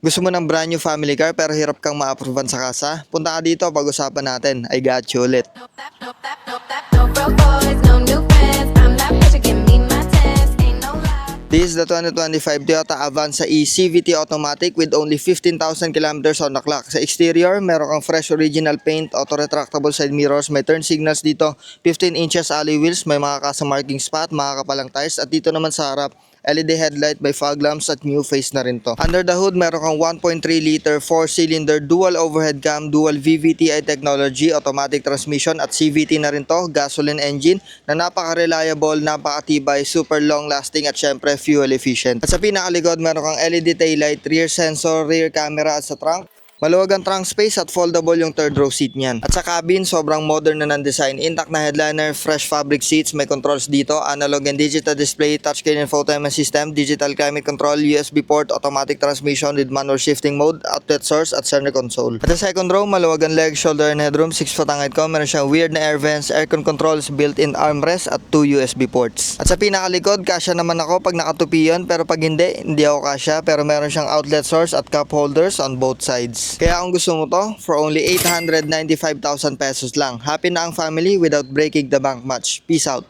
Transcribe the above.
Gusto mo ng brand new family car pero hirap kang ma-approvean sa kasa? Punta ka dito, pag-usapan natin. I got you ulit. No broke boys, no new friends. I'm not pressure, give me my test. Ain't no lie. This is the 2025 Toyota Avanza E CVT automatic with only 15,000 kilometers on the clock. Sa exterior, meron kang fresh original paint, auto-retractable side mirrors, may turn signals dito, 15 inches alloy wheels, may mga custom marking spot, mga kapalang tires, at dito naman sa harap, LED headlight by fog lamps at new face na rin to. Under the hood, meron kang 1.3 liter 4-cylinder dual overhead cam, dual VVTi technology, automatic transmission at CVT na rin to, gasoline engine na napaka-reliable, napakatibay, super long lasting at syempre fuel efficient. At sa pinakalikod, meron kang LED taillight, rear sensor, rear camera at sa trunk. Maluwag ang trunk space at foldable yung third row seat niyan. At sa cabin, sobrang modern na ng design. Intact na headliner, fresh fabric seats, may controls dito, analog and digital display, touchscreen infotainment system, digital climate control, USB port, automatic transmission with manual shifting mode, outlet source at center console. At sa second row, maluwag ang leg, shoulder and headroom, 6 foot ang height ko. Meron siyang weird na air vents, aircon controls, built-in armrest at 2 USB ports. At sa pinakalikod, kasya naman ako pag nakatupi yun, pero pag hindi ako kasya, pero meron siyang outlet source at cup holders on both sides. Kaya kung gusto mo to, for only 895,000 pesos lang. Happy na ang family without breaking the bank much. Peace out.